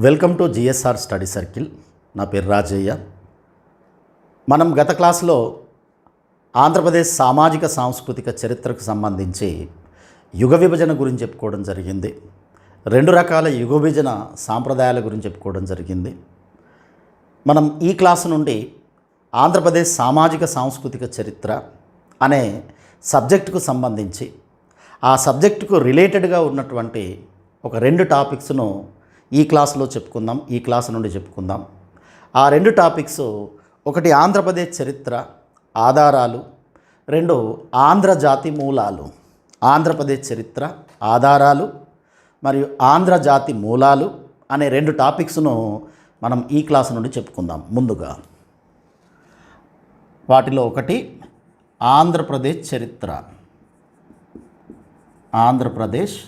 Welcome to GSR study circle. నా పేరు రాజయ్య. మనం గత క్లాస్లో ఆంధ్రప్రదేశ్ సామాజిక సాంస్కృతిక చరిత్రకు సంబంధించి యుగ విభజన గురించి చెప్పుకోవడం జరిగింది. రెండు రకాల యుగ విభజన సాంప్రదాయాల గురించి చెప్పుకోవడం జరిగింది. మనం ఈ క్లాసు నుండి ఆంధ్రప్రదేశ్ సామాజిక సాంస్కృతిక చరిత్ర అనే సబ్జెక్టుకు సంబంధించి ఆ సబ్జెక్టుకు రిలేటెడ్గా ఉన్నటువంటి ఒక రెండు టాపిక్స్ను ఈ క్లాసులో చెప్పుకుందాం. ఈ క్లాస్ నుండి చెప్పుకుందాం. ఆ రెండు టాపిక్స్, ఒకటి ఆంధ్రప్రదేశ్ చరిత్ర ఆధారాలు, రెండు ఆంధ్రజాతి మూలాలు. ఆంధ్రప్రదేశ్ చరిత్ర ఆధారాలు మరియు ఆంధ్రజాతి మూలాలు అనే రెండు టాపిక్స్ను మనం ఈ క్లాస్ నుండి చెప్పుకుందాం. ముందుగా వాటిలో ఒకటి ఆంధ్రప్రదేశ్ చరిత్ర. ఆంధ్రప్రదేశ్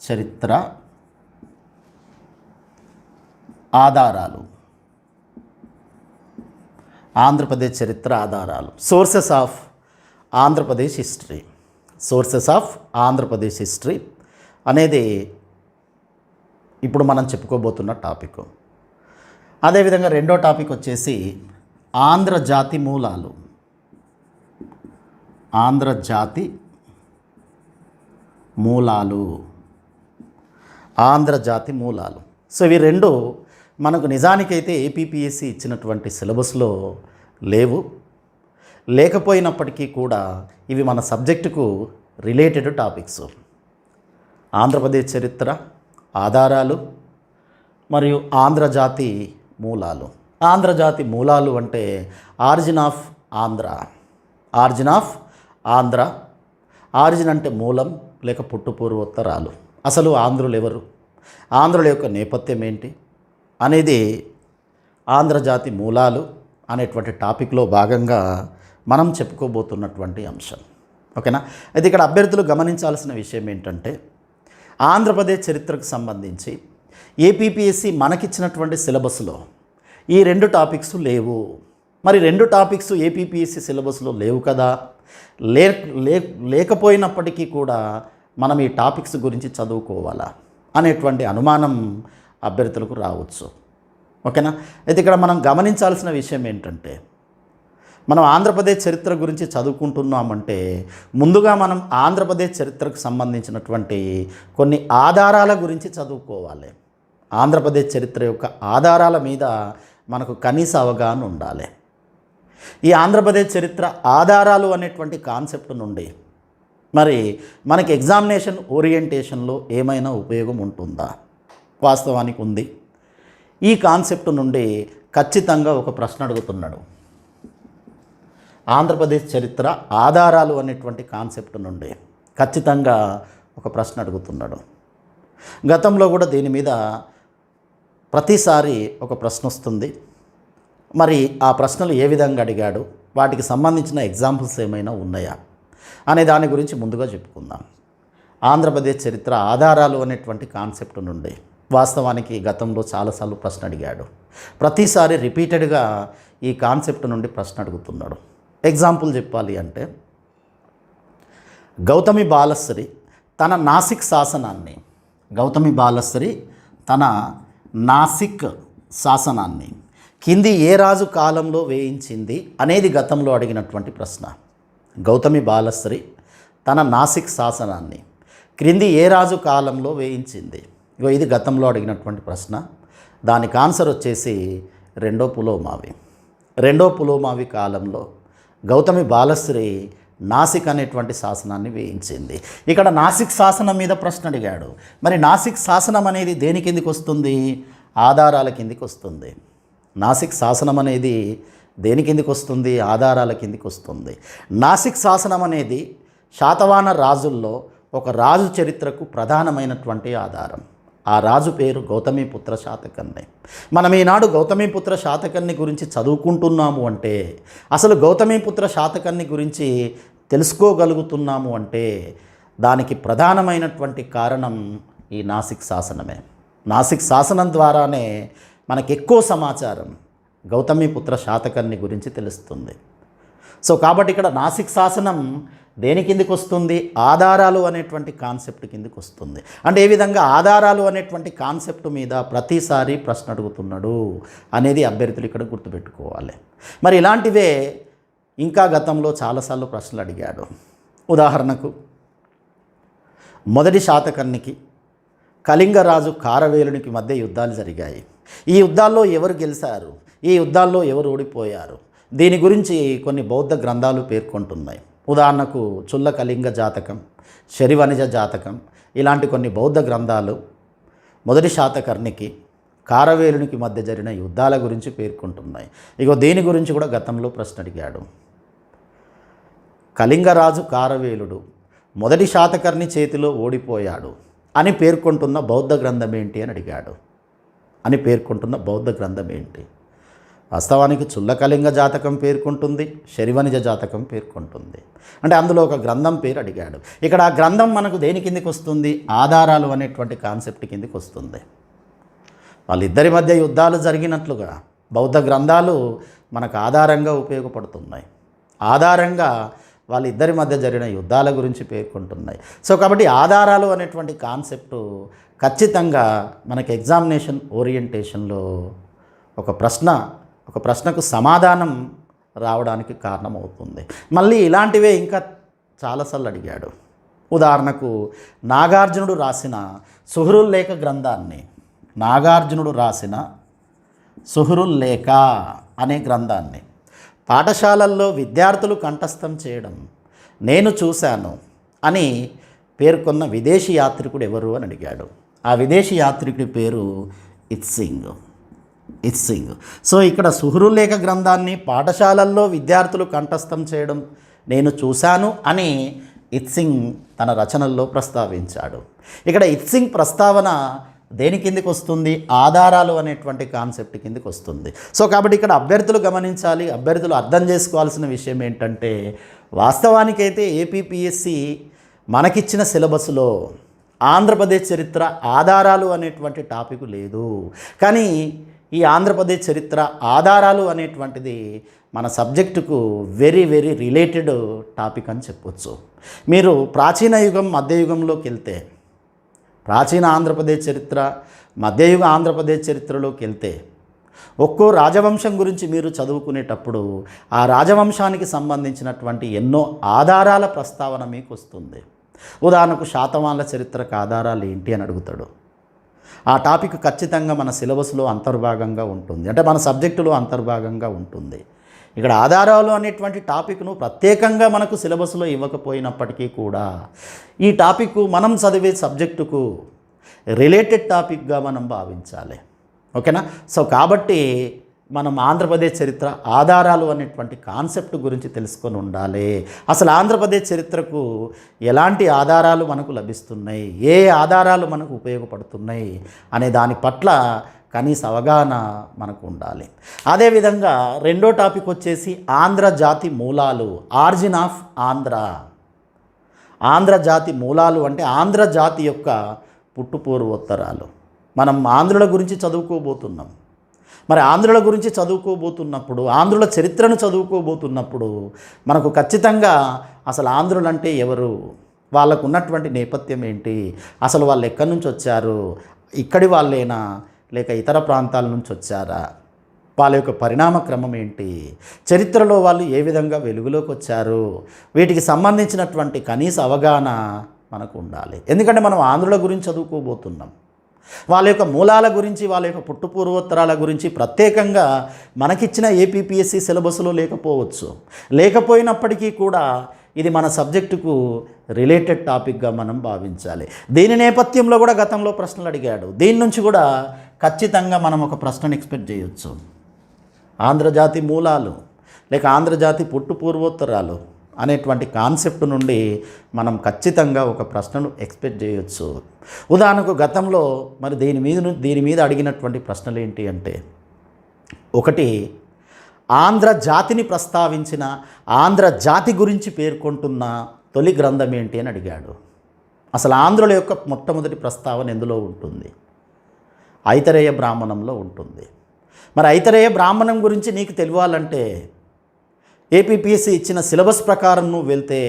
చరిత్ర ఆధారాలు. ఆంధ్రప్రదేశ్ చరిత్ర ఆధారాలు. Sources of Andhra Pradesh history. Sources of Andhra Pradesh history అనేది ఇప్పుడు మనం చెప్పుకోబోతున్న టాపిక్. అదేవిధంగా రెండో టాపిక్ వచ్చేసి ఆంధ్రజాతి మూలాలు. ఆంధ్రజాతి మూలాలు. ఆంధ్రజాతి మూలాలు. సో ఇవి రెండు మనకు నిజానికైతే ఏపీపీఎస్సీ ఇచ్చినటువంటి సిలబస్లో లేవు. లేకపోయినప్పటికీ కూడా ఇవి మన సబ్జెక్టుకు రిలేటెడ్ టాపిక్స్. ఆంధ్రప్రదేశ్ చరిత్ర ఆధారాలు మరియు ఆంధ్రజాతి మూలాలు. ఆంధ్రజాతి మూలాలు అంటే origin of Andhra. Origin of Andhra. Origin అంటే మూలం లేక పుట్టుపూర్వోత్తరాలు. అసలు ఆంధ్రులు ఎవరు, ఆంధ్రుల యొక్క నేపథ్యం ఏంటి అనేది ఆంధ్రజాతి మూలాలు అనేటువంటి టాపిక్లో భాగంగా మనం చెప్పుకోబోతున్నటువంటి అంశం. ఓకేనా? అయితే ఇక్కడ అభ్యర్థులు గమనించాల్సిన విషయం ఏంటంటే, ఆంధ్రప్రదేశ్ చరిత్రకు సంబంధించి ఏపీపీఎస్సీ మనకిచ్చినటువంటి సిలబస్లో ఈ రెండు టాపిక్స్ లేవు. మరి రెండు టాపిక్స్ ఏపీపీఎస్సీ సిలబస్లో లేవు కదా, లేకపోయినప్పటికీ కూడా మనం ఈ టాపిక్స్ గురించి చదువుకోవాలా అనేటువంటి అనుమానం అభ్యర్థులకు రావచ్చు. ఓకేనా? అయితే ఇక్కడ మనం గమనించాల్సిన విషయం ఏంటంటే, మనం ఆంధ్రప్రదేశ్ చరిత్ర గురించి చదువుకుంటున్నామంటే ముందుగా మనం ఆంధ్రప్రదేశ్ చరిత్రకు సంబంధించినటువంటి కొన్ని ఆధారాల గురించి చదువుకోవాలి. ఆంధ్రప్రదేశ్ చరిత్ర యొక్క ఆధారాల మీద మనకు కనీస అవగాహన ఉండాలి. ఈ ఆంధ్రప్రదేశ్ చరిత్ర ఆధారాలు అనేటువంటి కాన్సెప్ట్ నుండి మరి మనకి ఎగ్జామినేషన్ ఓరియంటేషన్లో ఏమైనా ఉపయోగం ఉంటుందా? వాస్తవానికి ఉంది. ఈ కాన్సెప్ట్ నుండి ఖచ్చితంగా ఒక ప్రశ్న అడుగుతున్నాడు. ఆంధ్రప్రదేశ్ చరిత్ర ఆధారాలు అనేటువంటి కాన్సెప్ట్ నుండి ఖచ్చితంగా ఒక ప్రశ్న అడుగుతున్నాడు. గతంలో కూడా దీని మీద ప్రతిసారి ఒక ప్రశ్న వస్తుంది. మరి ఆ ప్రశ్నలు ఏ విధంగా అడిగాడు, వాటికి సంబంధించిన ఎగ్జాంపుల్స్ ఏమైనా ఉన్నాయా అనే దాని గురించి ముందుగా చెప్పుకుందాం. ఆంధ్రప్రదేశ్ చరిత్ర ఆధారాలు అనేటువంటి కాన్సెప్ట్ నుండి వాస్తవానికి గతంలో చాలాసార్లు ప్రశ్న అడిగాడు. ప్రతిసారి రిపీటెడ్గా ఈ కాన్సెప్ట్ నుండి ప్రశ్న అడుగుతున్నాడు. ఎగ్జాంపుల్ చెప్పాలి అంటే, గౌతమి బాలశ్రీ తన నాసిక్ శాసనాన్ని, గౌతమి బాలశ్రీ తన నాసిక్ శాసనాన్ని కింది ఏ రాజు కాలంలో వేయించింది అనేది గతంలో అడిగినటువంటి ప్రశ్న. గౌతమి బాలశ్రీ తన నాసిక్ శాసనాన్ని క్రింది ఏ రాజు కాలంలో వేయించింది. ఇది గతంలో అడిగినటువంటి ప్రశ్న. దానికి ఆన్సర్ వచ్చేసి రెండో పులోమావి. రెండో పులోమావి కాలంలో గౌతమి బాలశ్రీ నాసిక్ అనేటువంటి శాసనాన్ని వేయించింది. ఇక్కడ నాసిక్ శాసనం మీద ప్రశ్న అడిగాడు. మరి నాసిక్ శాసనం అనేది దేని కిందికి వస్తుంది? ఆధారాల కిందికి వస్తుంది. నాసిక్ శాసనం అనేది దేని కిందికి వస్తుంది? ఆధారాల కిందికి వస్తుంది. నాసిక్ శాసనం అనేది శాతవాహన రాజుల్లో ఒక రాజు చరిత్రకు ప్రధానమైనటువంటి ఆధారం. ఆ రాజు పేరు గౌతమిపుత్ర శాతకర్ణి. మనం ఈనాడు గౌతమిపుత్ర శాతకర్ణి గురించి చదువుకుంటున్నాము అంటే, అసలు గౌతమిపుత్ర శాతకర్ణి గురించి తెలుసుకోగలుగుతున్నాము అంటే దానికి ప్రధానమైనటువంటి కారణం ఈ నాసిక్ శాసనమే. నాసిక్ శాసనం ద్వారానే మనకు ఎక్కువ సమాచారం గౌతమిపుత్ర శాతకర్ణి గురించి తెలుస్తుంది. సో కాబట్టి ఇక్కడ నాసిక్ శాసనం దేని కిందికి వస్తుంది? ఆధారాలు అనేటువంటి కాన్సెప్ట్ కిందికి వస్తుంది. అంటే ఏ విధంగా ఆధారాలు అనేటువంటి కాన్సెప్ట్ మీద ప్రతిసారి ప్రశ్న అడుగుతున్నాడు అనేది అభ్యర్థులు ఇక్కడ గుర్తుపెట్టుకోవాలి. మరి ఇలాంటివే ఇంకా గతంలో చాలాసార్లు ప్రశ్నలు అడిగాడు. ఉదాహరణకు మొదటి శాతకర్ణికి కళింగరాజు కారవేలునికి మధ్య యుద్ధాలు జరిగాయి. ఈ యుద్ధాల్లో ఎవరు గెలిచారు, ఈ యుద్ధాల్లో ఎవరు ఓడిపోయారు, దీని గురించి కొన్ని బౌద్ధ గ్రంథాలు పేర్కొంటున్నాయి. ఉదాహరణకు చుల్ల కళింగ జాతకం, శరివనిజ జాతకం, ఇలాంటి కొన్ని బౌద్ధ గ్రంథాలు మొదటి శాతకర్ణికి కారవేలునికి మధ్య జరిగిన యుద్ధాల గురించి పేర్కొంటున్నాయి. ఇగో దీని గురించి కూడా గతంలో ప్రశ్న అడిగాడు. కళింగరాజు కారవేలుడు మొదటి శాతకర్ణి చేతిలో ఓడిపోయాడు అని పేర్కొంటున్న బౌద్ధ గ్రంథం ఏంటి అని అడిగాడు. అని పేర్కొంటున్న బౌద్ధ గ్రంథం ఏంటి? వాస్తవానికి చుల్లకళింగ జాతకం పేర్కొంటుంది, శరివనిజ జాతకం పేర్కొంటుంది. అంటే అందులో ఒక గ్రంథం పేరు అడిగాడు. ఇక్కడ ఆ గ్రంథం మనకు దేని కిందికి వస్తుంది? ఆధారాలు అనేటువంటి కాన్సెప్ట్ కిందికి వస్తుంది. వాళ్ళిద్దరి మధ్య యుద్ధాలు జరిగినట్లుగా బౌద్ధ గ్రంథాలు మనకు ఆధారంగా ఉపయోగపడుతున్నాయి. ఆధారంగా వాళ్ళిద్దరి మధ్య జరిగిన యుద్ధాల గురించి పేర్కొంటున్నాయి. సో కాబట్టి ఆధారాలు అనేటువంటి కాన్సెప్టు ఖచ్చితంగా మనకి ఎగ్జామినేషన్ ఓరియంటేషన్లో ఒక ప్రశ్నకు సమాధానం రావడానికి కారణమవుతుంది. మళ్ళీ ఇలాంటివే ఇంకా చాలాసార్లు అడిగాడు. ఉదాహరణకు నాగార్జునుడు రాసిన సుహృల్లేఖ గ్రంథాన్ని, నాగార్జునుడు రాసిన సుహృల్లేఖ అనే గ్రంథాన్ని పాఠశాలల్లో విద్యార్థులు కంఠస్థం చేయడం నేను చూశాను అని పేర్కొన్న విదేశీ యాత్రికుడు ఎవరు అని అడిగాడు. ఆ విదేశీ యాత్రికుడి పేరు ఇత్సింగ్. సో ఇక్కడ సుహృల్లేఖ గ్రంథాన్ని పాఠశాలల్లో విద్యార్థులు కంఠస్థం చేయడం నేను చూశాను అని ఇత్సింగ్ తన రచనల్లో ప్రస్తావించాడు. ఇక్కడ ఇత్సింగ్ ప్రస్తావన దేని కిందికి వస్తుంది? ఆధారాలు అనేటువంటి కాన్సెప్ట్ కిందికి వస్తుంది. సో కాబట్టి ఇక్కడ అభ్యర్థులు గమనించాలి, అభ్యర్థులు అర్థం చేసుకోవాల్సిన విషయం ఏంటంటే, వాస్తవానికైతే ఏపీపీఎస్సి మనకిచ్చిన సిలబస్లో ఆంధ్రప్రదేశ్ చరిత్ర ఆధారాలు అనేటువంటి టాపిక్ లేదు. కానీ ఈ ఆంధ్రప్రదేశ్ చరిత్ర ఆధారాలు అనేటువంటిది మన సబ్జెక్టుకు వెరీ వెరీ రిలేటెడ్ టాపిక్ అని చెప్పొచ్చు. మీరు ప్రాచీన యుగం మధ్యయుగంలోకి వెళ్తే, ప్రాచీన ఆంధ్రప్రదేశ్ చరిత్ర మధ్యయుగ ఆంధ్రప్రదేశ్ చరిత్రలోకి వెళ్తే ఒక్కో రాజవంశం గురించి మీరు చదువుకునేటప్పుడు ఆ రాజవంశానికి సంబంధించినటువంటి ఎన్నో ఆధారాల ప్రస్తావన మీకు వస్తుంది. ఉదాహరణకు శాతవాహనుల చరిత్రకు ఆధారాలు ఏంటి అని అడుగుతాడు. ఆ టాపిక్ ఖచ్చితంగా మన సిలబస్లో అంతర్భాగంగా ఉంటుంది, అంటే మన సబ్జెక్టులో అంతర్భాగంగా ఉంటుంది. ఇక్కడ ఆధారాలు అనేటువంటి టాపిక్ను ప్రత్యేకంగా మనకు సిలబస్లో ఇవ్వకపోయినప్పటికీ కూడా ఈ టాపిక్ మనం చదివే సబ్జెక్టుకు రిలేటెడ్ టాపిక్గా మనం భావించాలి. ఓకేనా? సో కాబట్టి మనం ఆంధ్రప్రదేశ్ చరిత్ర ఆధారాలు అనేటువంటి కాన్సెప్ట్ గురించి తెలుసుకొని ఉండాలి. అసలు ఆంధ్రప్రదేశ్ చరిత్రకు ఎలాంటి ఆధారాలు మనకు లభిస్తున్నాయి, ఏ ఆధారాలు మనకు ఉపయోగపడుతున్నాయి అనే దాని పట్ల కనీస అవగాహన మనకు ఉండాలి. అదేవిధంగా రెండో టాపిక్ వచ్చేసి ఆంధ్ర జాతి మూలాలు, ఆరిజిన్ ఆఫ్ ఆంధ్ర. ఆంధ్ర జాతి మూలాలు అంటే ఆంధ్ర జాతి యొక్క పుట్టుపూర్వోత్తరాలు. మనం ఆంధ్రుల గురించి చదువుకోబోతున్నాం. మరి ఆంధ్రుల గురించి చదువుకోబోతున్నప్పుడు, ఆంధ్రుల చరిత్రను చదువుకోబోతున్నప్పుడు మనకు ఖచ్చితంగా అసలు ఆంధ్రులు అంటే ఎవరు, వాళ్ళకు ఉన్నటువంటి నేపథ్యం ఏంటి, అసలు వాళ్ళు ఎక్కడి నుంచి వచ్చారు, ఇక్కడి వాళ్ళేనా లేక ఇతర ప్రాంతాల నుంచి వచ్చారా, వాళ్ళ యొక్క పరిణామ క్రమం ఏంటి, చరిత్రలో వాళ్ళు ఏ విధంగా వెలుగులోకి వచ్చారు, వీటికి సంబంధించినటువంటి కనీస అవగాహన మనకు ఉండాలి. ఎందుకంటే మనం ఆంధ్రుల గురించి చదువుకోబోతున్నాం. వాళ్ళ యొక్క మూలాల గురించి, వాళ్ళ యొక్క పుట్టుపూర్వోత్తరాల గురించి ప్రత్యేకంగా మనకిచ్చిన ఏపీపీఎస్సి సిలబస్లో లేకపోవచ్చు. లేకపోయినప్పటికీ కూడా ఇది మన సబ్జెక్టుకు రిలేటెడ్ టాపిక్గా మనం భావించాలి. దీని నేపథ్యంలో కూడా గతంలో ప్రశ్నలు అడిగాడు. దీని నుంచి కూడా ఖచ్చితంగా మనం ఒక ప్రశ్నను ఎక్స్పెక్ట్ చేయొచ్చు. ఆంధ్రజాతి మూలాలు లేక ఆంధ్రజాతి పుట్టుపూర్వోత్తరాలు అనేటువంటి కాన్సెప్ట్ నుండి మనం ఖచ్చితంగా ఒక ప్రశ్నను ఎక్స్పెక్ట్ చేయొచ్చు. ఉదాహరణకు గతంలో మరి దీని మీద అడిగినటువంటి ప్రశ్నలు ఏంటి అంటే, ఒకటి ఆంధ్ర జాతిని ప్రస్తావించిన, ఆంధ్ర జాతి గురించి పేర్కొంటున్న తొలి గ్రంథం ఏంటి అని అడిగాడు. అసలు ఆంధ్రుల యొక్క మొట్టమొదటి ప్రస్తావన ఎందులో ఉంటుంది? ఐతరేయ బ్రాహ్మణంలో ఉంటుంది. మరి ఐతరేయ బ్రాహ్మణం గురించి నీకు తెలియాలంటే ఏపీపీఎస్సీ ఇచ్చిన సిలబస్ ప్రకారం నువ్వు వెళ్తే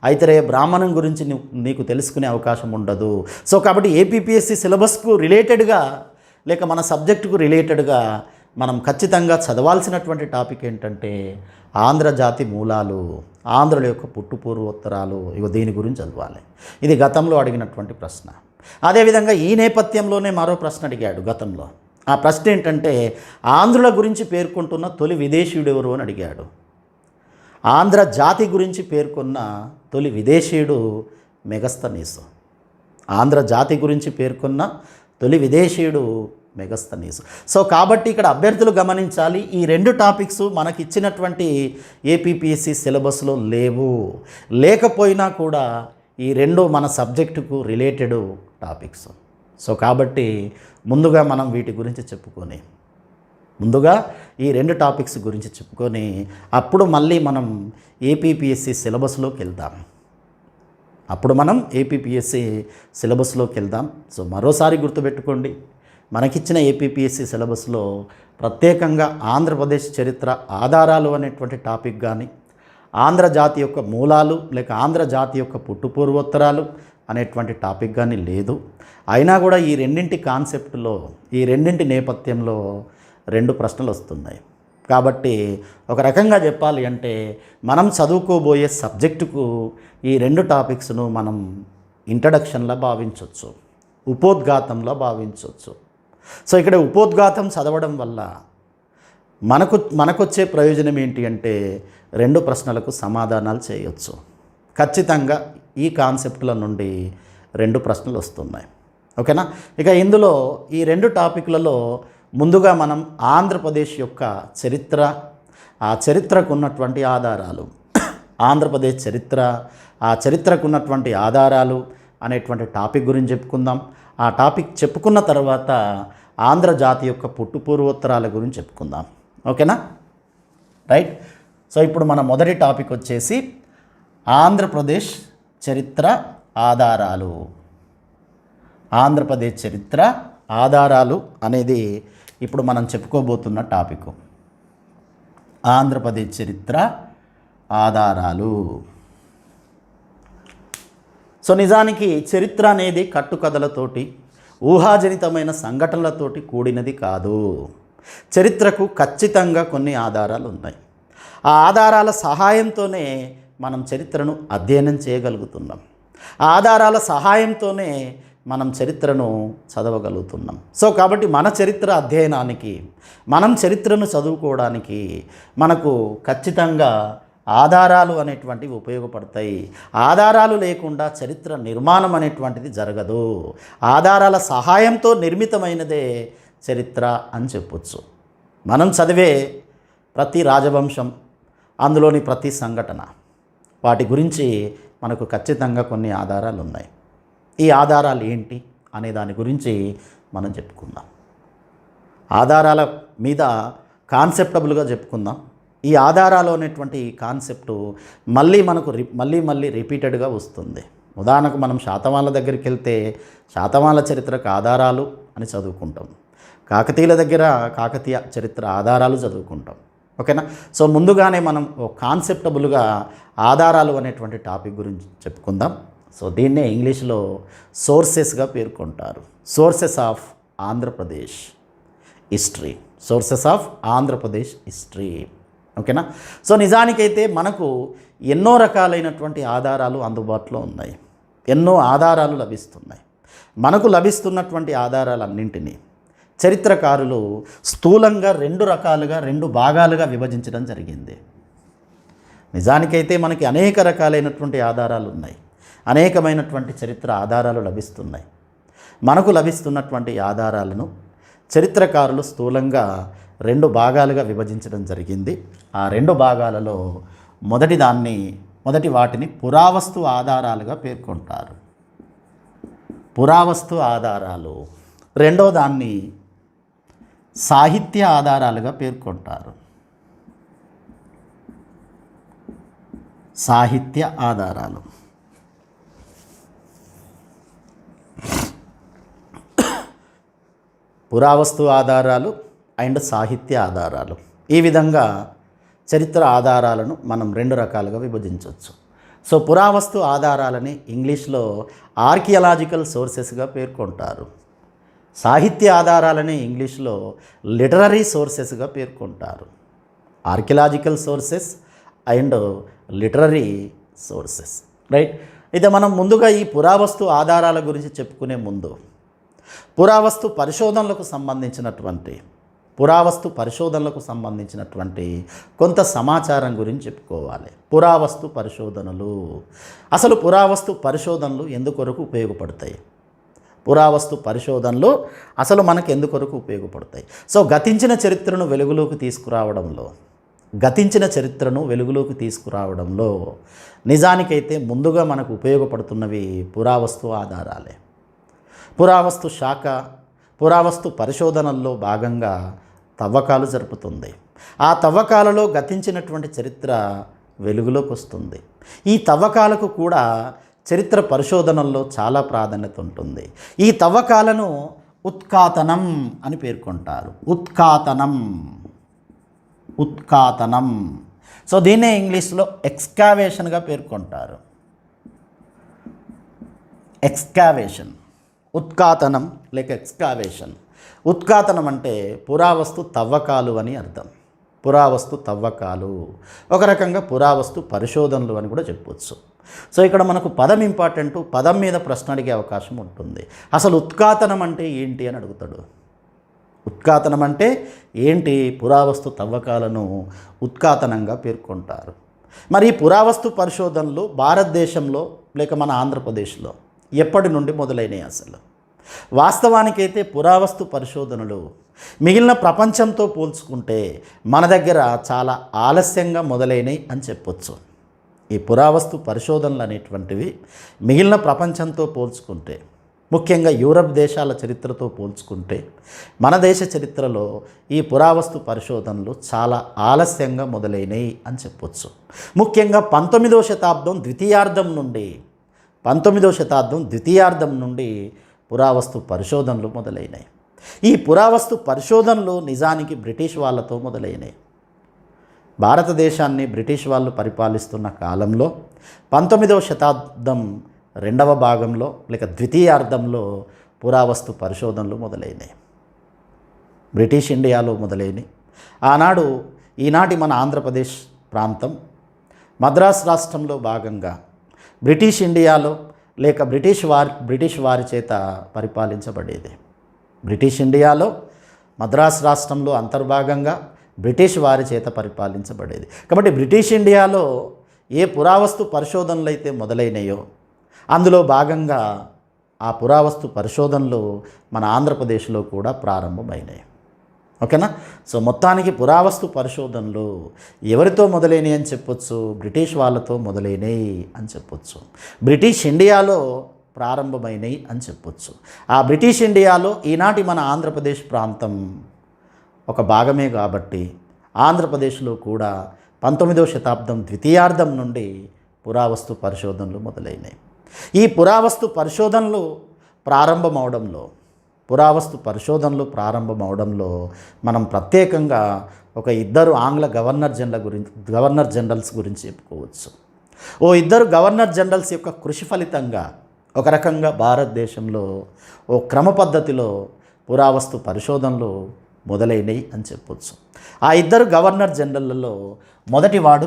అయితే బ్రాహ్మణం గురించి నీకు తెలుసుకునే అవకాశం ఉండదు. సో కాబట్టి ఏపీపీఎస్సీ సిలబస్కు రిలేటెడ్గా లేక మన సబ్జెక్టుకు రిలేటెడ్గా మనం ఖచ్చితంగా చదవాల్సినటువంటి టాపిక్ ఏంటంటే ఆంధ్రజాతి మూలాలు, ఆంధ్రుల యొక్క పుట్టుపూర్వోత్తరాలు. దీని గురించి చదవాలి. ఇది గతంలో అడిగినటువంటి ప్రశ్న. అదేవిధంగా ఈ నేపథ్యంలోనే మరో ప్రశ్న అడిగాడు గతంలో. ఆ ప్రశ్న ఏంటంటే ఆంధ్రుల గురించి పేర్కొంటున్న తొలి విదేశీయుడు ఎవరు అని అడిగాడు. ఆంధ్ర జాతి గురించి పేర్కొన్న తొలి విదేశీయుడు మెగస్తనీసు. ఆంధ్ర జాతి గురించి పేర్కొన్న తొలి విదేశీయుడు మెగస్తనీసు. సో కాబట్టి ఇక్కడ అభ్యర్థులు గమనించాలి, ఈ రెండు టాపిక్స్ మనకి ఇచ్చినటువంటి ఏపీపీఎస్సీ సిలబస్లో లేవు. లేకపోయినా కూడా ఈ రెండు మన సబ్జెక్టుకు రిలేటెడ్ టాపిక్స్. సో కాబట్టి ముందుగా మనం వీటి గురించి ముందుగా ఈ రెండు టాపిక్స్ గురించి చెప్పుకొని అప్పుడు మళ్ళీ మనం ఏపీపీఎస్సీ సిలబస్లోకి వెళ్దాం. సో మరోసారి గుర్తుపెట్టుకోండి, మనకిచ్చిన ఏపీపీఎస్సీ సిలబస్లో ప్రత్యేకంగా ఆంధ్రప్రదేశ్ చరిత్ర ఆధారాలు అనేటువంటి టాపిక్ కానీ, ఆంధ్రజాతి యొక్క మూలాలు లేక ఆంధ్రజాతి యొక్క పుట్టుపూర్వోత్తరాలు అనేటువంటి టాపిక్ కానీ లేదు. అయినా కూడా ఈ రెండింటి నేపథ్యంలో రెండు ప్రశ్నలు వస్తున్నాయి. కాబట్టి ఒక రకంగా చెప్పాలి అంటే మనం చదువుకోబోయే సబ్జెక్టుకు ఈ రెండు టాపిక్స్ను మనం ఇంట్రడక్షన్లా భావించవచ్చు, ఉపోద్ఘాతంలో భావించవచ్చు. సో ఇక్కడ ఉపోద్ఘాతం చదవడం వల్ల మనకొచ్చే ప్రయోజనం ఏంటి అంటే రెండు ప్రశ్నలకు సమాధానాలు చేయొచ్చు. ఖచ్చితంగా ఈ కాన్సెప్ట్ల నుండి రెండు ప్రశ్నలు వస్తున్నాయి. ఓకేనా? ఇక ఇందులో ఈ రెండు టాపిక్లలో ముందుగా మనం ఆంధ్రప్రదేశ్ యొక్క చరిత్ర, ఆ చరిత్రకు ఉన్నటువంటి ఆధారాలు, ఆంధ్రప్రదేశ్ చరిత్ర, ఆ చరిత్రకు ఉన్నటువంటి ఆధారాలు అనేటువంటి టాపిక్ గురించి చెప్పుకుందాం. ఆ టాపిక్ చెప్పుకున్న తర్వాత ఆంధ్రజాతి యొక్క పుట్టుపూర్వోత్తరాల గురించి చెప్పుకుందాం. ఓకేనా? రైట్. సో ఇప్పుడు మన మొదటి టాపిక్ వచ్చేసి ఆంధ్రప్రదేశ్ చరిత్ర ఆధారాలు. ఆంధ్రప్రదేశ్ చరిత్ర ఆధారాలు అనేది ఇప్పుడు మనం చెప్పుకోబోతున్న టాపిక్. ఆంధ్రప్రదేశ్ చరిత్ర ఆధారాలు. సో నిజానికి చరిత్ర అనేది కట్టుకథలతోటి, ఊహాజనితమైన సంఘటనలతోటి కూడినది కాదు. చరిత్రకు ఖచ్చితంగా కొన్ని ఆధారాలు ఉన్నాయి. ఆ ఆధారాల సహాయంతోనే మనం చరిత్రను అధ్యయనం చేయగలుగుతున్నాం. ఆ ఆధారాల సహాయంతోనే మనం చరిత్రను చదవగలుగుతున్నాం. సో కాబట్టి మన చరిత్ర అధ్యయనానికి, మనం చరిత్రను చదువుకోవడానికి మనకు ఖచ్చితంగా ఆధారాలు అనేటువంటివి ఉపయోగపడతాయి. ఆధారాలు లేకుండా చరిత్ర నిర్మాణం అనేటువంటిది జరగదు. ఆధారాల సహాయంతో నిర్మితమైనదే చరిత్ర అని చెప్పొచ్చు. మనం చదివే ప్రతి రాజవంశం, అందులోని ప్రతి సంఘటన, వాటి గురించి మనకు ఖచ్చితంగా కొన్ని ఆధారాలు ఉన్నాయి. ఈ ఆధారాలు ఏంటి అనే దాని గురించి మనం చెప్పుకుందాం. ఆధారాల మీద కాన్సెప్టబుల్గా చెప్పుకుందాం. ఈ ఆధారాలు అనేటువంటి కాన్సెప్టు మళ్ళీ రిపీటెడ్గా వస్తుంది. ఉదాహరణకు మనం శాతవాహనుల దగ్గరికి వెళ్తే శాతవాహనుల చరిత్రకు ఆధారాలు అని చదువుకుంటాం. కాకతీయుల దగ్గర కాకతీయ చరిత్ర ఆధారాలు చదువుకుంటాం. ఓకేనా? సో ముందుగానే మనం కాన్సెప్టబుల్గా ఆధారాలు అనేటువంటి టాపిక్ గురించి చెప్పుకుందాం. సో దీన్నే ఇంగ్లీష్లో సోర్సెస్గా పేర్కొంటారు. Sources of Andhra Pradesh history. Sources of Andhra Pradesh history. ఓకేనా? సో నిజానికైతే మనకు ఎన్నో రకాలైనటువంటి ఆధారాలు అందుబాటులో ఉన్నాయి. ఎన్నో ఆధారాలు లభిస్తున్నాయి. మనకు లభిస్తున్నటువంటి ఆధారాలన్నింటినీ చరిత్రకారులు స్థూలంగా రెండు భాగాలుగా విభజించడం జరిగింది. నిజానికైతే మనకి అనేక రకాలైనటువంటి ఆధారాలు ఉన్నాయి. అనేకమైనటువంటి చరిత్ర ఆధారాలు లభిస్తున్నాయి. మనకు లభిస్తున్నటువంటి ఆధారాలను చరిత్రకారులు స్థూలంగా రెండు భాగాలుగా విభజించడం జరిగింది. ఆ రెండు భాగాలలో మొదటి వాటిని పురావస్తు ఆధారాలుగా పేర్కొంటారు. పురావస్తు ఆధారాలు. రెండో దాన్ని సాహిత్య ఆధారాలుగా పేర్కొంటారు. సాహిత్య ఆధారాలు. పురావస్తు ఆధారాలు అండ్ సాహిత్య ఆధారాలు. ఈ విధంగా చరిత్ర ఆధారాలను మనం రెండు రకాలుగా విభజించవచ్చు. సో పురావస్తు ఆధారాలని ఇంగ్లీష్లో ఆర్కియలాజికల్ సోర్సెస్గా పేర్కొంటారు. సాహిత్య ఆధారాలని ఇంగ్లీష్లో లిటరరీ సోర్సెస్గా పేర్కొంటారు. Archaeological sources and literary sources, right. అయితే మనం ముందుగా ఈ పురావస్తు ఆధారాల గురించి చెప్పుకునే ముందు పురావస్తు పరిశోధనలకు సంబంధించినటువంటి కొంత సమాచారం గురించి చెప్పుకోవాలి. పురావస్తు పరిశోధనలు, అసలు పురావస్తు పరిశోధనలు ఎందుకొరకు ఉపయోగపడతాయి? పురావస్తు పరిశోధనలు అసలు మనకు ఎందుకొరకు ఉపయోగపడతాయి? సో గతించిన చరిత్రను వెలుగులోకి తీసుకురావడంలో నిజానికైతే ముందుగా మనకు ఉపయోగపడుతున్నవి పురావస్తు ఆధారాలే. పురావస్తు శాఖ పురావస్తు పరిశోధనల్లో భాగంగా తవ్వకాలు జరుపుతుంది. ఆ తవ్వకాలలో గతించినటువంటి చరిత్ర వెలుగులోకి వస్తుంది. ఈ తవ్వకాలకు కూడా చరిత్ర పరిశోధనల్లో చాలా ప్రాధాన్యత ఉంటుంది. ఈ తవ్వకాలను ఉత్ఖాతనం అని పేర్కొంటారు. ఉత్ఖాతనం. సో దీన్నే ఇంగ్లీష్లో ఎక్స్కావేషన్గా పేర్కొంటారు. ఎక్స్కావేషన్, ఉత్ఖాతనం లేక ఎక్స్కావేషన్. ఉత్ఖాతనం అంటే పురావస్తు తవ్వకాలు అని అర్థం. పురావస్తు తవ్వకాలు ఒక రకంగా పురావస్తు పరిశోధనలు అని కూడా చెప్పవచ్చు. సో ఇక్కడ మనకు పదం ఇంపార్టెంట్. పదం మీద ప్రశ్న అడిగే అవకాశం ఉంటుంది. అసలు ఉత్ఖాతనం అంటే ఏంటి అని అడుగుతాడు. ఉత్ఖాతనం అంటే ఏంటి? పురావస్తు తవ్వకాలను ఉత్ఖాతనంగా పేర్కొంటారు. మరి ఈ పురావస్తు పరిశోధనలు భారతదేశంలో లేక మన ఆంధ్రప్రదేశ్లో ఎప్పటి నుండి మొదలైనవి? అసలు వాస్తవానికైతే పురావస్తు పరిశోధనలు మిగిలిన ప్రపంచంతో పోల్చుకుంటే మన దగ్గర చాలా ఆలస్యంగా మొదలైనవి అని చెప్పొచ్చు. ఈ పురావస్తు పరిశోధనలు అనేటువంటివి మిగిలిన ప్రపంచంతో పోల్చుకుంటే, ముఖ్యంగా యూరప్ దేశాల చరిత్రతో పోల్చుకుంటే మన దేశ చరిత్రలో ఈ పురావస్తు పరిశోధనలు చాలా ఆలస్యంగా మొదలైనవి అని చెప్పొచ్చు. ముఖ్యంగా 19వ శతాబ్దం ద్వితీయార్థం నుండి పురావస్తు పరిశోధనలు మొదలైనవి. ఈ పురావస్తు పరిశోధనలు నిజానికి బ్రిటిష్ వాళ్ళతో మొదలైనవి. భారతదేశాన్ని బ్రిటిష్ వాళ్ళు పరిపాలిస్తున్న కాలంలో 19వ శతాబ్దం రెండవ భాగంలో లేక ద్వితీయార్థంలో పురావస్తు పరిశోధనలు మొదలైనవి. బ్రిటిష్ ఇండియాలో మొదలైనవి. ఈనాటి మన ఆంధ్రప్రదేశ్ ప్రాంతం మద్రాస్ రాష్ట్రంలో భాగంగా బ్రిటిష్ ఇండియాలో లేక బ్రిటిష్ వారి చేత పరిపాలించబడేది. బ్రిటిష్ ఇండియాలో మద్రాస్ రాష్ట్రంలో అంతర్భాగంగా బ్రిటిష్ వారి చేత పరిపాలించబడేది. కాబట్టి బ్రిటిష్ ఇండియాలో ఏ పురావస్తు పరిశోధనలు అయితే మొదలైనయో అందులో భాగంగా ఆ పురావస్తు పరిశోధనలు మన ఆంధ్రప్రదేశ్లో కూడా ప్రారంభమైనాయి. ఓకేనా? సో మొత్తానికి పురావస్తు పరిశోధనలు ఎవరితో మొదలైనవి అని చెప్పొచ్చు? బ్రిటిష్ వాళ్ళతో మొదలైనవి అని చెప్పొచ్చు. బ్రిటిష్ ఇండియాలో ప్రారంభమైనవి అని చెప్పొచ్చు. ఆ బ్రిటిష్ ఇండియాలో ఈనాటి మన ఆంధ్రప్రదేశ్ ప్రాంతం ఒక భాగమే కాబట్టి ఆంధ్రప్రదేశ్లో కూడా 19వ శతాబ్దం ద్వితీయార్థం నుండి పురావస్తు పరిశోధనలు మొదలైనవి. ఈ పురావస్తు పరిశోధనలు ప్రారంభమవడంలో మనం ప్రత్యేకంగా ఒక ఇద్దరు ఆంగ్ల గవర్నర్ జనరల్స్ గురించి చెప్పుకోవచ్చు. ఇద్దరు గవర్నర్ జనరల్స్ యొక్క కృషి ఫలితంగా ఒక రకంగా భారతదేశంలో ఓ క్రమ పద్ధతిలో పురావస్తు పరిశోధనలు మొదలైనవి అని చెప్పొచ్చు. ఆ ఇద్దరు గవర్నర్ జనరల్లలో మొదటివాడు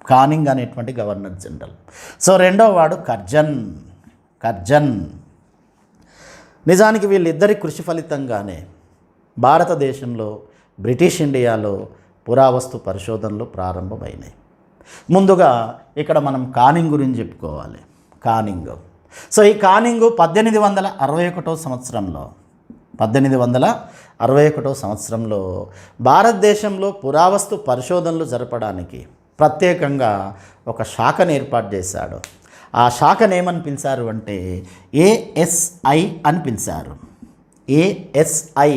కానింగ్ అనేటువంటి గవర్నర్ జనరల్. సో రెండవ వాడు కర్జన్. నిజానికి వీళ్ళిద్దరి కృషి ఫలితంగానే భారతదేశంలో బ్రిటిష్ ఇండియాలో పురావస్తు పరిశోధనలు ప్రారంభమైనాయి. ముందుగా ఇక్కడ మనం కానింగ్ గురించి చెప్పుకోవాలి. సో ఈ కానింగ్ 1861వ సంవత్సరంలో భారతదేశంలో పురావస్తు పరిశోధనలు జరపడానికి ప్రత్యేకంగా ఒక శాఖను ఏర్పాటు చేశాడు. ఆ శాఖను ఏమని పిలిచారు అంటే ASI అని పిలిచారు. ASI.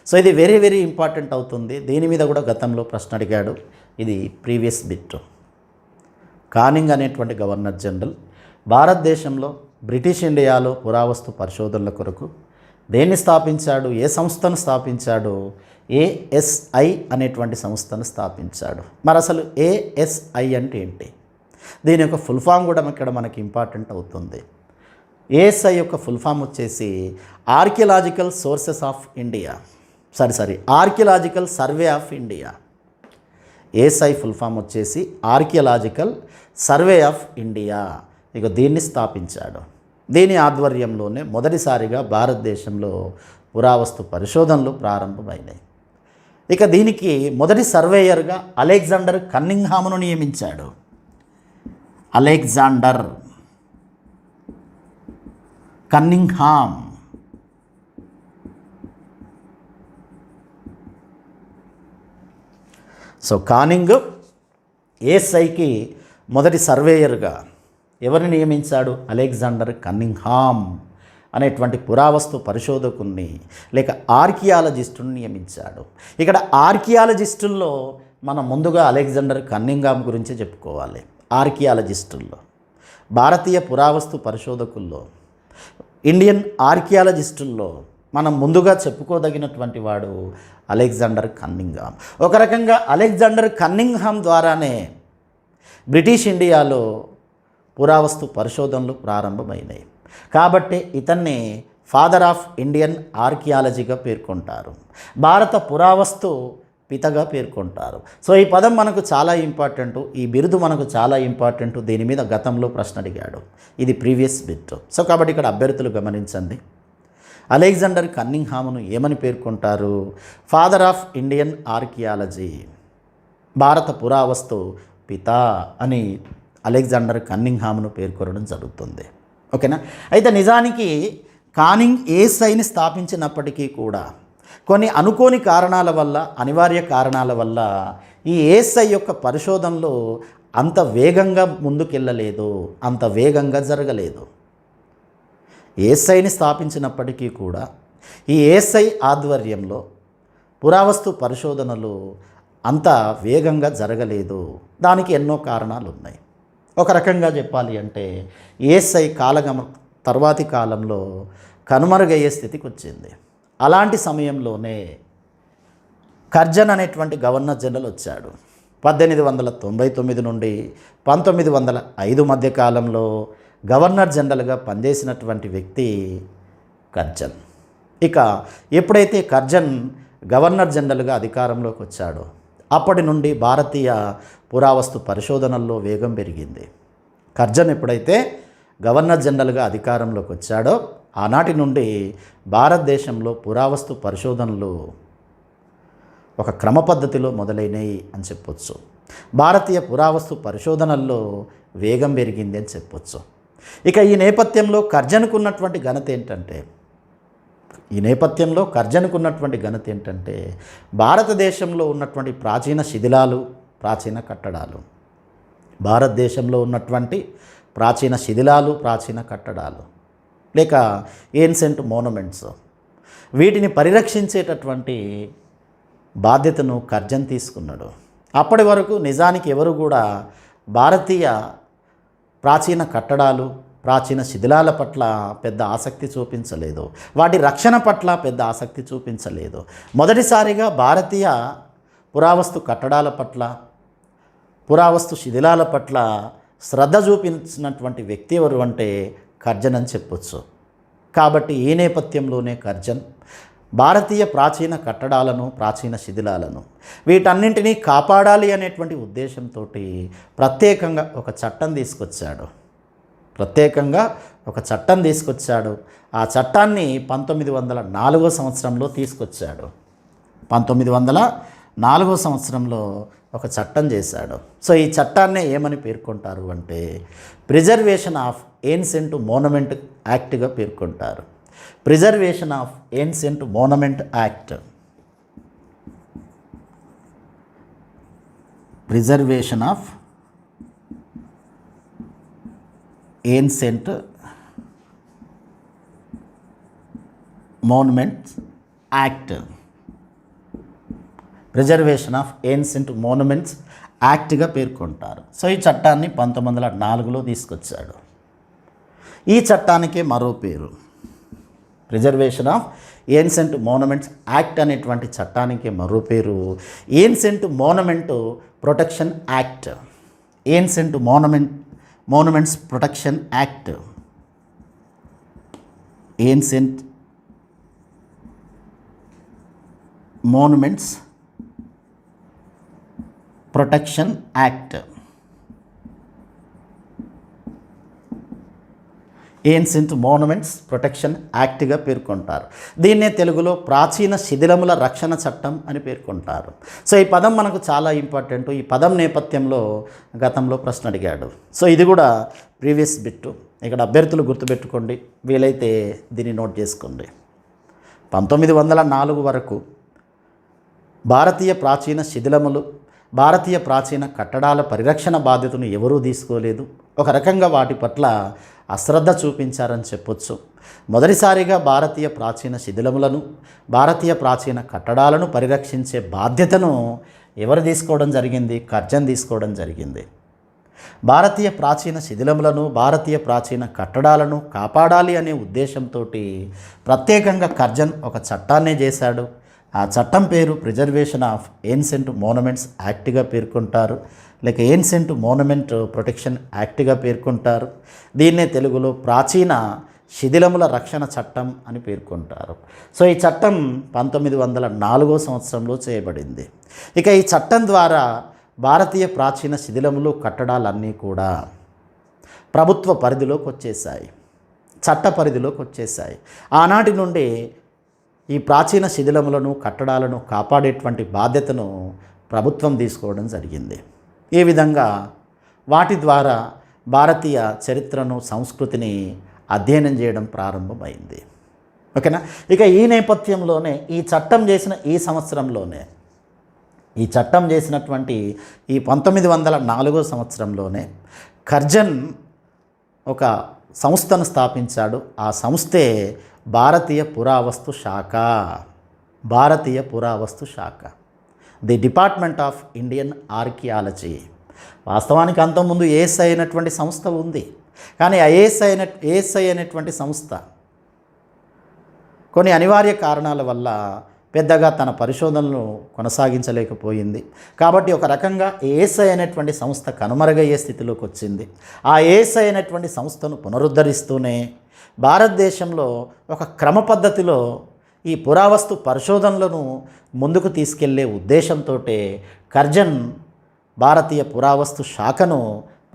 సో ఇది వెరీ వెరీ ఇంపార్టెంట్ అవుతుంది. దీని మీద కూడా గతంలో ప్రశ్న అడిగాడు. ఇది ప్రీవియస్ బిట్. కానింగ్ అనేటువంటి గవర్నర్ జనరల్ భారతదేశంలో బ్రిటిష్ ఇండియాలో పురావస్తు పరిశోధనల కొరకు దేన్ని స్థాపించాడు, ఏ సంస్థను స్థాపించాడు, ఏఎస్ఐ అనేటువంటి సంస్థను స్థాపించాడు. మరి అసలు ఏఎస్ఐ అంటే ఏంటి? దీని యొక్క ఫుల్ ఫామ్ కూడా ఇక్కడ మనకి ఇంపార్టెంట్ అవుతుంది. ఏఎస్ఐ యొక్క ఫుల్ ఫామ్ వచ్చేసి archaeological sources of India, archaeological survey of India. ASI full form వచ్చేసి ఆర్కియలాజికల్ సర్వే ఆఫ్ ఇండియా. ఇక దీన్ని స్థాపించాడు. దీని ఆధ్వర్యంలోనే మొదటిసారిగా భారతదేశంలో పురావస్తు పరిశోధనలు ప్రారంభమైనాయి. ఇక దీనికి మొదటి సర్వేయర్గా అలెగ్జాండర్ కన్నింగ్హామ్ను నియమించాడు. Alexander Cunningham. సో కానింగ్ ఏఎస్ఐకి మొదటి సర్వేయర్గా ఎవరిని నియమించాడు? అలెగ్జాండర్ కన్నింగ్హామ్ అనేటువంటి పురావస్తు పరిశోధకుని లేక ఆర్కియాలజిస్టుని నియమించాడు. ఇక్కడ ఆర్కియాలజిస్టుల్లో మనం ముందుగా అలెగ్జాండర్ కన్నింగ్హామ్ గురించి చెప్పుకోవాలి. ఆర్కియాలజిస్టుల్లో, భారతీయ పురావస్తు పరిశోధకుల్లో, ఇండియన్ ఆర్కియాలజిస్టుల్లో మనం ముందుగా చెప్పుకోదగినటువంటి వాడు అలెగ్జాండర్ కన్నింగ్హామ్. ఒక రకంగా అలెగ్జాండర్ కన్నింగ్హామ్ ద్వారానే బ్రిటిష్ ఇండియాలో పురావస్తు పరిశోధనలు ప్రారంభమైనాయి. కాబట్టి ఇతన్ని ఫాదర్ ఆఫ్ ఇండియన్ ఆర్కియాలజీగా పేర్కొంటారు. భారత పురావస్తు పితగా పేర్కొంటారు. సో ఈ పదం మనకు చాలా ఇంపార్టెంట్, ఈ బిరుదు మనకు చాలా ఇంపార్టెంట్. దీని మీద గతంలో ప్రశ్న అడిగాడు. ఇది ప్రీవియస్ బిట్. సో కాబట్టి ఇక్కడ అభ్యర్థులు గమనించండి. అలెగ్జాండర్ కన్నింగ్హామ్ను ఏమని పేర్కొంటారు? ఫాదర్ ఆఫ్ ఇండియన్ ఆర్కియాలజీ, భారత పురావస్తు పిత అని అలెగ్జాండర్ కన్నింగ్హామ్ను పేర్కొనడం జరుగుతుంది. ఓకేనా? అయితే నిజానికి కానింగ్ ఏఎస్ఐని స్థాపించినప్పటికీ కూడా కొన్ని అనుకోని కారణాల వల్ల, అనివార్య కారణాల వల్ల ఈ ఏఎస్ఐ యొక్క పరిశోధనలు అంత వేగంగా ముందుకెళ్ళలేదు, అంత వేగంగా జరగలేదు. ఏఎస్ఐని స్థాపించినప్పటికీ కూడా ఈ ఏఎస్ఐ ఆధ్వర్యంలో పురావస్తు పరిశోధనలు అంత వేగంగా జరగలేదు. దానికి ఎన్నో కారణాలు ఉన్నాయి. ఒక రకంగా చెప్పాలి అంటే ఏఎస్ఐ తర్వాతి కాలంలో కనుమరుగయ్యే స్థితికి వచ్చింది. అలాంటి సమయంలోనే కర్జన్ అనేటువంటి గవర్నర్ జనరల్ వచ్చాడు. 1899 నుండి 1905 మధ్య కాలంలో గవర్నర్ జనరల్గా పనిచేసినటువంటి వ్యక్తి కర్జన్. ఇక ఎప్పుడైతే కర్జన్ గవర్నర్ జనరల్గా అధికారంలోకి వచ్చాడో అప్పటి నుండి భారతీయ పురావస్తు పరిశోధనల్లో వేగం పెరిగింది. కర్జన్ ఎప్పుడైతే గవర్నర్ జనరల్గా అధికారంలోకి వచ్చాడో ఆనాటి నుండి భారతదేశంలో పురావస్తు పరిశోధనలు ఒక క్రమ పద్ధతిలో మొదలైనవి అని చెప్పొచ్చు. భారతీయ పురావస్తు పరిశోధనల్లో వేగం పెరిగింది అని చెప్పొచ్చు. ఇక ఈ నేపథ్యంలో కర్జన్కు ఉన్నటువంటి ఘనత ఏంటంటే భారతదేశంలో ఉన్నటువంటి ప్రాచీన శిథిలాలు, ప్రాచీన కట్టడాలు, భారతదేశంలో ఉన్నటువంటి ప్రాచీన శిథిలాలు, ప్రాచీన కట్టడాలు లేక ఏన్సెంట్ మోనుమెంట్స్, వీటిని పరిరక్షించేటటువంటి బాధ్యతను కర్జన్ తీసుకున్నాడు. అప్పటి వరకు నిజానికి ఎవరు కూడా భారతీయ ప్రాచీన కట్టడాలు, ప్రాచీన శిథిలాల పట్ల పెద్ద ఆసక్తి చూపించలేదు. వాటి రక్షణ పట్ల పెద్ద ఆసక్తి చూపించలేదు. మొదటిసారిగా భారతీయ పురావస్తు కట్టడాల పట్ల, పురావస్తు శిథిలాల పట్ల శ్రద్ధ చూపించినటువంటి వ్యక్తి ఎవరు అంటే కర్జన్ అని చెప్పొచ్చు. కాబట్టి ఈ నేపథ్యంలోనే కర్జన్ భారతీయ ప్రాచీన కట్టడాలను, ప్రాచీన శిథిలాలను, వీటన్నింటినీ కాపాడాలి అనేటువంటి ఉద్దేశంతో ప్రత్యేకంగా ఒక చట్టం తీసుకొచ్చాడు. ఆ చట్టాన్ని 1904 సంవత్సరంలో తీసుకొచ్చాడు. 1904 సంవత్సరంలో ఒక చట్టం చేశాడు. సో ఈ చట్టాన్నే ఏమని పేర్కొంటారు అంటే ప్రిజర్వేషన్ ఆఫ్ ఏన్సెంట్ మోనుమెంట్ యాక్ట్గా పేర్కొంటారు. Preservation of ancient monument act. Preservation of ancient monuments act. Preservation of ancient monuments యాక్ట్గా పేర్కొంటారు. సో ఈ చట్టాన్ని 1904లో తీసుకొచ్చాడు. ఈ చట్టానికే మరో పేరు preservation of ancient monuments act అనేటువంటి చట్టానికి మరో పేరు ancient monument protection act. Ancient monuments protection act. Ancient monuments protection act. Ancient monuments protection యాక్ట్గా పేర్కొంటారు. దీన్నే తెలుగులో ప్రాచీన శిథిలముల రక్షణ చట్టం అని పేర్కొంటారు. సో ఈ పదం మనకు చాలా ఇంపార్టెంట్. ఈ పదం నేపథ్యంలో గతంలో ప్రశ్న అడిగాడు. సో ఇది కూడా ప్రీవియస్ బిట్టు. ఇక్కడ అభ్యర్థులు గుర్తుపెట్టుకోండి, వీలైతే దీన్ని నోట్ చేసుకోండి. 1904 వరకు భారతీయ ప్రాచీన శిథిలములు, భారతీయ ప్రాచీన కట్టడాల పరిరక్షణ బాధ్యతను ఎవరూ తీసుకోలేదు. ఒక రకంగా వాటి పట్ల అశ్రద్ధ చూపించారని చెప్పొచ్చు. మొదటిసారిగా భారతీయ ప్రాచీన శిథిలములను, భారతీయ ప్రాచీన కట్టడాలను పరిరక్షించే బాధ్యతను ఎవరు తీసుకోవడం జరిగింది? కర్జన్ తీసుకోవడం జరిగింది. భారతీయ ప్రాచీన శిథిలములను, భారతీయ ప్రాచీన కట్టడాలను కాపాడాలి అనే ఉద్దేశంతో ప్రత్యేకంగా కర్జన్ ఒక చట్టాన్నే చేశాడు. ఆ చట్టం పేరు ప్రిజర్వేషన్ ఆఫ్ ఏన్సెంట్ మోనుమెంట్స్ యాక్ట్గా పేర్కొంటారు, లేక ఏన్సెంట్ మోనుమెంట్ ప్రొటెక్షన్ యాక్ట్గా పేర్కొంటారు. దీన్నే తెలుగులో ప్రాచీన శిథిలముల రక్షణ చట్టం అని పేర్కొంటారు. సో ఈ చట్టం 1904 సంవత్సరంలో చేయబడింది. ఇక ఈ చట్టం ద్వారా భారతీయ ప్రాచీన శిథిలములు, కట్టడాలన్నీ కూడా ప్రభుత్వ పరిధిలోకి వచ్చేసాయి, చట్ట పరిధిలోకి వచ్చేసాయి. ఆనాటి నుండి ఈ ప్రాచీన శిథిలములను, కట్టడాలను కాపాడేటువంటి బాధ్యతను ప్రభుత్వం తీసుకోవడం జరిగింది. ఈ విధంగా వాటి ద్వారా భారతీయ చరిత్రను, సంస్కృతిని అధ్యయనం చేయడం ప్రారంభమైంది. ఓకేనా. ఇక ఈ నేపథ్యంలోనే ఈ చట్టం చేసిన ఈ సంవత్సరంలోనే, ఈ చట్టం చేసినటువంటి ఈ 1904 సంవత్సరంలోనే కర్జన్ ఒక సంస్థను స్థాపించాడు. ఆ సంస్థే భారతీయ పురావస్తు శాఖ. భారతీయ పురావస్తు శాఖ, the department of Indian archaeology. వాస్తవానికి అంతకుముందు ఏఎస్ఐ అయినటువంటి సంస్థ ఉంది, కానీ ఏఎస్ఐ అనేటువంటి సంస్థ కొన్ని అనివార్య కారణాల వల్ల పెద్దగా తన పరిశోధనలను కొనసాగించలేకపోయింది. కాబట్టి ఒక రకంగా ఏఎస్ఐ అనేటువంటి సంస్థ కనుమరుగయ్యే స్థితిలోకి వచ్చింది. ఆ ఏఎస్ఐ అనేటువంటి సంస్థను పునరుద్ధరిస్తూనే భారతదేశంలో ఒక క్రమ పద్ధతిలో ఈ పురావస్తు పరిశోధనలను ముందుకు తీసుకెళ్లే ఉద్దేశంతో కర్జన్ భారతీయ పురావస్తు శాఖను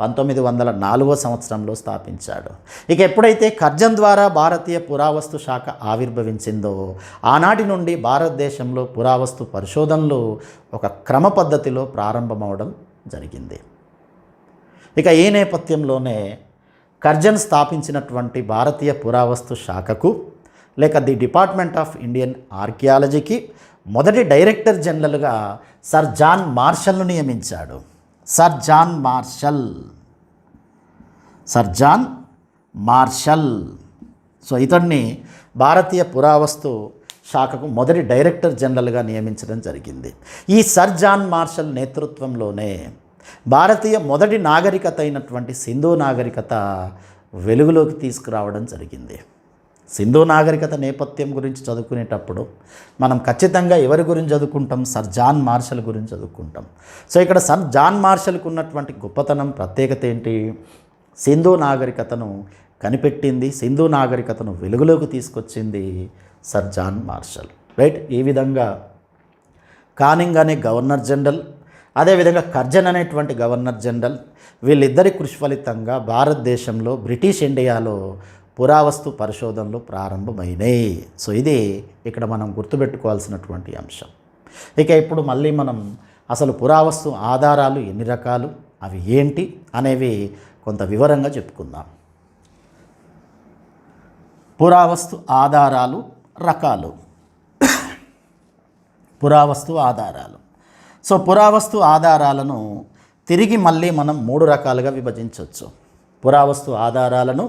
1904 సంవత్సరంలో స్థాపించాడు. ఇక ఎప్పుడైతే కర్జన్ ద్వారా భారతీయ పురావస్తు శాఖ ఆవిర్భవించిందో ఆనాటి నుండి భారతదేశంలో పురావస్తు పరిశోధనలు ఒక క్రమ పద్ధతిలో ప్రారంభమవడం జరిగింది. ఇక ఈ నేపథ్యంలోనే కర్జన్ స్థాపించినటువంటి భారతీయ పురావస్తు శాఖకు, లేక ది డిపార్ట్మెంట్ ఆఫ్ ఇండియన్ ఆర్కియాలజీకి మొదటి డైరెక్టర్ జనరల్గా సర్ జాన్ మార్షల్ను నియమించాడు. Sir John martial. సో ఇతన్ని భారతీయ పురావస్తు శాఖకు మొదటి డైరెక్టర్ జనరల్గా నియమించడం జరిగింది. ఈ సర్ జాన్ మార్షల్ నేతృత్వంలోనే భారతీయ మొదటి నాగరికత అయినటువంటి సింధు నాగరికత వెలుగులోకి తీసుకురావడం జరిగింది. సింధు నాగరికత నేపథ్యం గురించి చదువుకునేటప్పుడు మనం ఖచ్చితంగా ఎవరి గురించి చదువుకుంటాం? సర్ జాన్ మార్షల్ గురించి చదువుకుంటాం. సో ఇక్కడ సర్ జాన్ మార్షల్కు ఉన్నటువంటి గొప్పతనం, ప్రత్యేకత ఏంటి? సింధు నాగరికతను కనిపెట్టింది, సింధు నాగరికతను వెలుగులోకి తీసుకొచ్చింది సర్ జాన్ మార్షల్. రైట్. ఈ విధంగా కానింగ్ అనే గవర్నర్ జనరల్, అదేవిధంగా కర్జన్ అనేటువంటి గవర్నర్ జనరల్, వీళ్ళిద్దరి కృషి ఫలితంగా భారతదేశంలో, బ్రిటిష్ ఇండియాలో పురావస్తు పరిశోధనలు ప్రారంభమైనాయి. సో ఇది ఇక్కడ మనం గుర్తుపెట్టుకోవాల్సినటువంటి అంశం. ఇక ఇప్పుడు మళ్ళీ మనం అసలు పురావస్తు ఆధారాలు ఎన్ని రకాలు, అవి ఏంటి అనేవి కొంత వివరంగా చెప్పుకుందాం. పురావస్తు ఆధారాలు రకాలు. పురావస్తు ఆధారాలు. సో పురావస్తు ఆధారాలను తిరిగి మళ్ళీ మనం 3 రకాలుగా విభజించవచ్చు. పురావస్తు ఆధారాలను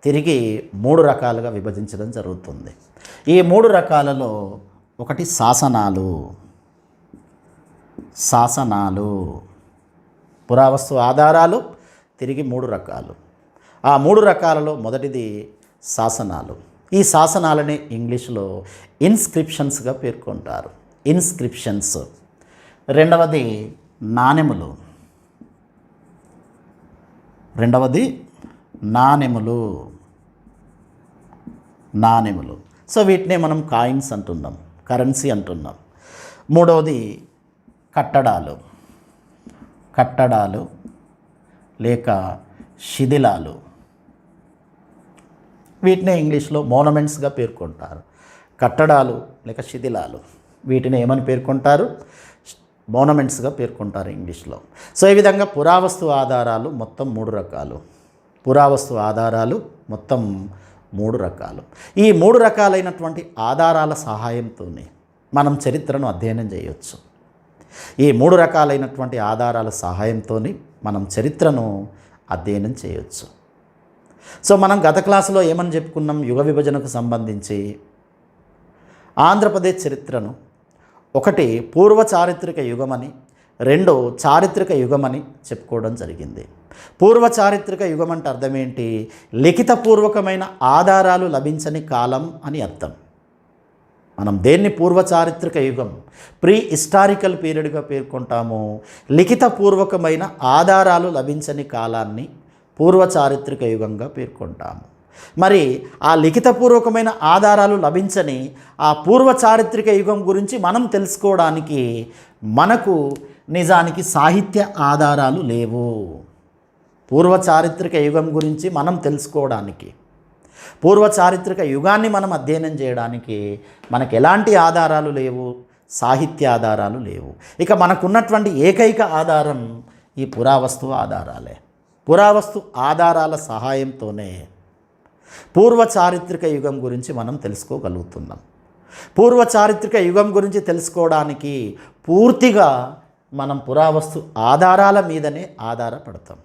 తిరిగి 3 రకాలుగా విభజించడం జరుగుతుంది. ఈ 3 రకాలలో ఒకటి శాసనాలు. పురావస్తు ఆధారాలు తిరిగి 3 రకాలు. ఆ 3 రకాలలో మొదటిది శాసనాలు. ఈ శాసనాలనే ఇంగ్లీష్లో ఇన్స్క్రిప్షన్స్గా పేర్కొంటారు. ఇన్స్క్రిప్షన్స్. రెండవది నాణెములు. నాణెములు. సో వీటినే మనం కాయిన్స్ అంటున్నాం, కరెన్సీ అంటున్నాం. మూడవది కట్టడాలు లేక శిథిలాలు. వీటినే ఇంగ్లీష్లో మోనమెంట్స్గా పేర్కొంటారు. కట్టడాలు లేక శిథిలాలు వీటిని ఏమని పేర్కొంటారు? మోనమెంట్స్గా పేర్కొంటారు ఇంగ్లీష్లో. సో ఈ విధంగా పురావస్తు ఆధారాలు మొత్తం 3 రకాలు. ఈ 3 రకాలైనటువంటి ఆధారాల సహాయంతోనే మనం చరిత్రను అధ్యయనం చేయవచ్చు. ఈ 3 రకాలైనటువంటి ఆధారాల సహాయంతోనే మనం చరిత్రను అధ్యయనం చేయవచ్చు. సో మనం గత క్లాసులో ఏమని చెప్పుకున్నాం? యుగ విభజనకు సంబంధించి ఆంధ్రప్రదేశ్ చరిత్రను 1 పూర్వ చారిత్రక యుగమని, 2 చారిత్రక యుగమని చెప్పుకోవడం జరిగింది. పూర్వ చారిత్రక యుగం అంటే అర్థం ఏంటి? లిఖితపూర్వకమైన ఆధారాలు లభించని కాలం అని అర్థం. మనం దేన్ని పూర్వ చారిత్రక యుగం, ప్రీ హిస్టారికల్ పీరియడ్గా పేర్కొంటాము. లిఖితపూర్వకమైన ఆధారాలు లభించని కాలాన్ని పూర్వ చారిత్రక యుగంగా పేర్కొంటాము. మరి ఆ లిఖితపూర్వకమైన ఆధారాలు లభించని ఆ పూర్వ చారిత్రక యుగం గురించి మనం తెలుసుకోవడానికి మనకు నిజానికి సాహిత్య ఆధారాలు లేవు. పూర్వ చారిత్రక యుగం గురించి మనం తెలుసుకోవడానికి, పూర్వ చారిత్రక యుగాన్ని మనం అధ్యయనం చేయడానికి మనకు ఎలాంటి ఆధారాలు లేవు? సాహిత్య ఆధారాలు లేవు. ఇక మనకున్నటువంటి ఏకైక ఆధారం ఈ పురావస్తు ఆధారాలే. పురావస్తు ఆధారాల సహాయంతోనే పూర్వ చారిత్రక యుగం గురించి మనం తెలుసుకోగలుగుతున్నాం. పూర్వ చారిత్రక యుగం గురించి తెలుసుకోవడానికి పూర్తిగా మనం పురావస్తు ఆధారాల మీదనే ఆధారపడతాం.